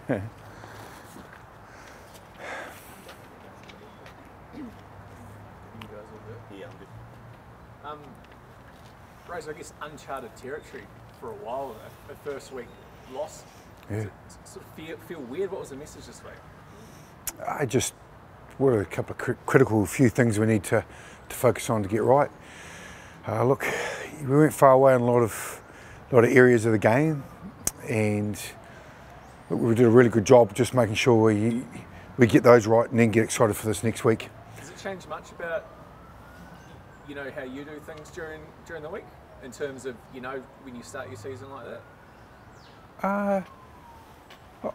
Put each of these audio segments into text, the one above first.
Yeah. Razor, I guess uncharted territory for a while. A first week loss. Yeah. Does it sort of feel weird? What was the message this week? What are a couple of critical few things we need to focus on to get right. Look, we went far away in a lot of areas of the game, and look, we did a really good job just making sure we get those right and then get excited for this next week. Does it change much about how you do things during the week in terms of when you start your season like that?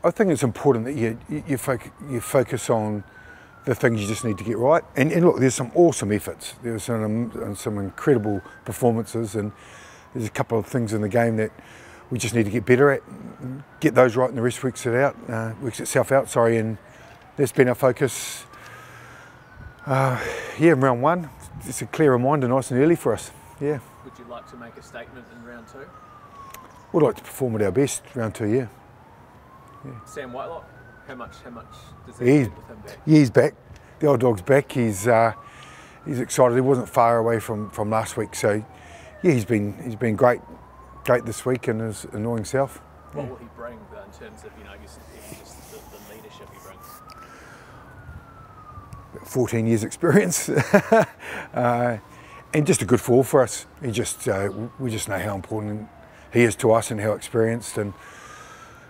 I think it's important that you focus on the things you just need to get right. And look, there's some awesome efforts. There's some incredible performances, and there's a couple of things in the game that we just need to get better at. Get those right, and the rest works itself out. And that's been our focus. In round one, it's a clear reminder, nice and early for us. Yeah. Would you like to make a statement in round two? We'd like to perform at our best round two. Yeah. Sam Whitelock, how much does that get with him back? Yeah, he's back. The old dog's back. He's excited. He wasn't far away from last week, so yeah, he's been great this week in his annoying self. What will he bring in terms of I guess just the leadership he brings? 14 years experience, and just a good fall for us. We just know how important he is to us and how experienced, and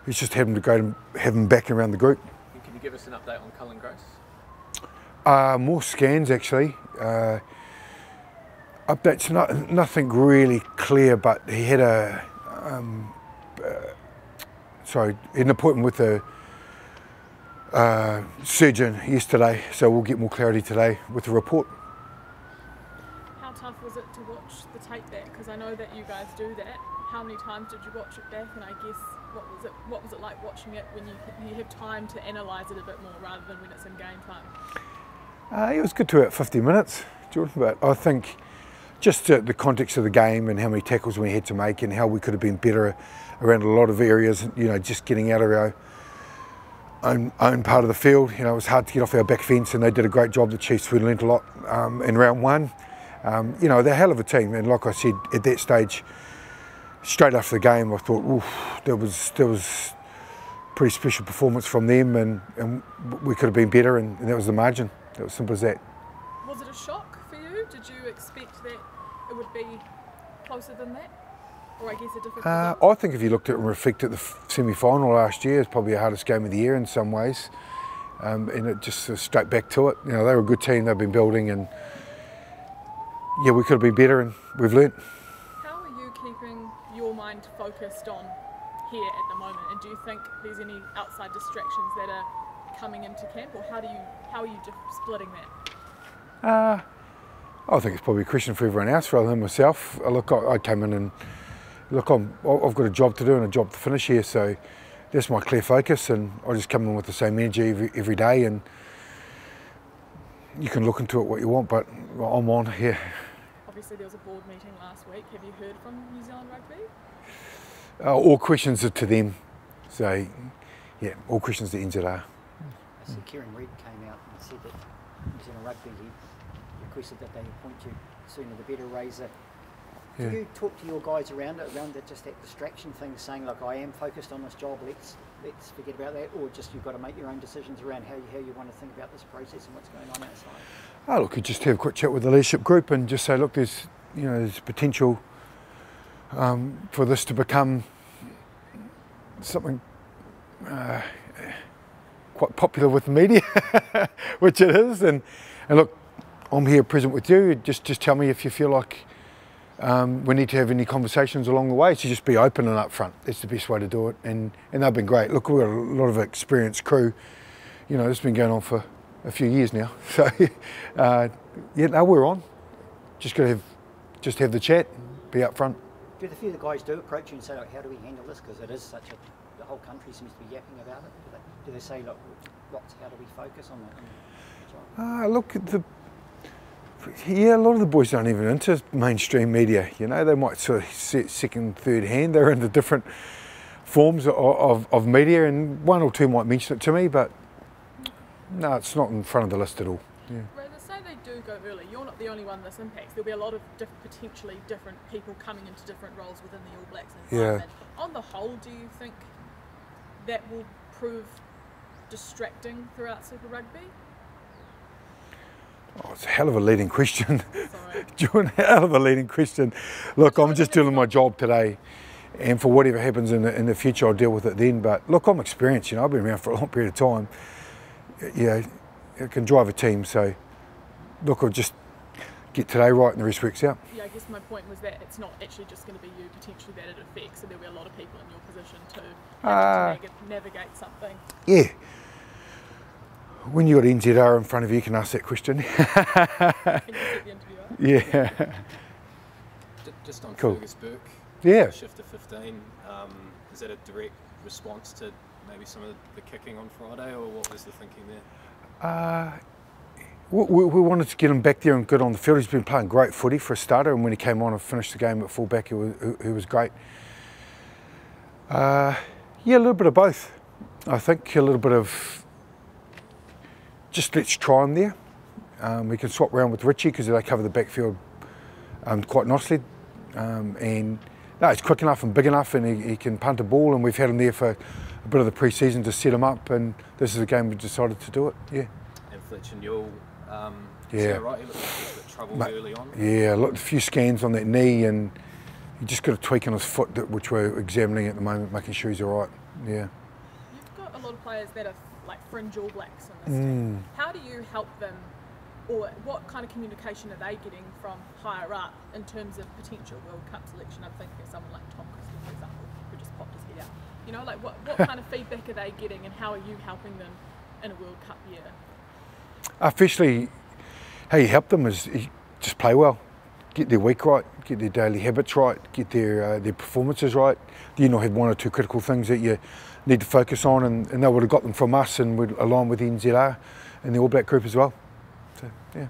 it's just having to have him back around the group. And can you give us an update on Cullen Grace? More scans actually. Updates, nothing really clear, but he had an appointment with a surgeon yesterday, so we'll get more clarity today with the report. How tough was it to watch the tape back? Because I know that you guys do that. How many times did you watch it back? And I guess what was it like watching it when you have time to analyse it a bit more rather than when it's in game time? It was good to about 50 minutes, Jordan, but I think just the context of the game and how many tackles we had to make and how we could have been better around a lot of areas, just getting out of our own part of the field. It was hard to get off our back fence, and they did a great job. The Chiefs, we learnt a lot in round one. They're a hell of a team, and like I said, at that stage, straight after the game, I thought, oof, there was pretty special performance from them, and we could have been better, and that was the margin. It was simple as that. Was it a shock for you? Did you expect that it would be closer than that? Or I guess a different result? I think if you looked at and reflected the semi-final last year, it's probably the hardest game of the year in some ways. And it just straight back to it. They were a good team, they've been building, and yeah, we could have been better, and we've learnt. How are you keeping your mind focused on here at the moment? And do you think there's any outside distractions that are coming into camp, or how are you splitting that? I think it's probably a question for everyone else rather than myself. Look, I came in and look, I've got a job to do and a job to finish here, so that's my clear focus, and I just come in with the same energy every day, and you can look into it what you want, but I'm on here. Obviously there was a board meeting last week. Have you heard from New Zealand Rugby? All questions are to them, so yeah, all questions to NZR. I see Kieran Reid came out and said that New Zealand Rugby requested that they appoint you sooner the better, Razor. Do you talk to your guys around just that distraction thing, saying, look, I am focused on this job, let's forget about that, or just you've got to make your own decisions around how you want to think about this process and what's going on outside? Look, you just have a quick chat with the leadership group and just say, look, there's potential for this to become something quite popular with the media, which it is. And look, I'm here present with you. Just tell me if you feel like we need to have any conversations along the way. So just be open and upfront. That's the best way to do it. And they've been great. Look, we've got a lot of experienced crew. It's been going on for a few years now. So we're on. Just got to have the chat. Be upfront. Do a few of the guys do approach you and say, like, how do we handle this? Because it is the whole country seems to be yapping about it. Do they say, look, how do we focus on that? Look, a lot of the boys aren't even into mainstream media. They might sort of second, third hand. They're into different forms of media, and one or two might mention it to me, but no, it's not in front of the list at all. Yeah. Rather, say they do go early, you're not the only one this impacts. There'll be a lot of potentially different people coming into different roles within the All Blacks environment. Yeah. On the whole, do you think that will prove distracting throughout Super Rugby? Oh, it's a hell of a leading question. Sorry. John, hell of a leading question. Look, I'm just doing my job today, and for whatever happens in the future, I'll deal with it then. But look, I'm experienced, you know, I've been around for a long period of time. Yeah, I can drive a team, so look, I'll just get today right and the rest works out. Yeah, I guess my point was that it's not actually just going to be you potentially that it affects, so there'll be a lot of people in your position too having to navigate something. Yeah. When you got NZR in front of you, you can ask that question. Can you set the interview up? Yeah. Just on Cool. Fergus Burke, Yeah. shift to 15, is that a direct response to maybe some of the kicking on Friday, or what was the thinking there? We wanted to get him back there and good on the field. He's been playing great footy for a starter, and when he came on and finished the game at fullback, he was great. Yeah, a little bit of both. I think a little bit of just let's try him there. We can swap around with Richie because they cover the backfield quite nicely. And no, he's quick enough and big enough, and he can punt a ball, and we've had him there for a bit of the pre-season to set him up, and this is a game we decided to do it. Yeah. And Fletcher Newell, Yeah. is that right? He looked like he was a bit troubled early on. Yeah, a few scans on that knee, and he just got a tweak on his foot, which we're examining at the moment, making sure he's all right. Yeah. You've got a lot of players that are like fringe All Blacks in this team. How do you help them, or what kind of communication are they getting from higher up in terms of potential World Cup selection? I'm thinking of someone like Tom Christie, for example, who just popped his head out. You know, like what kind of feedback are they getting, and how are you helping them in a World Cup year? Officially, how you help them is you just play well, get their week right, get their daily habits right, get their performances right. You know, have one or two critical things that you need to focus on, and they would have got them from us, and we'd align with the NZR and the All Black group as well. So, yeah.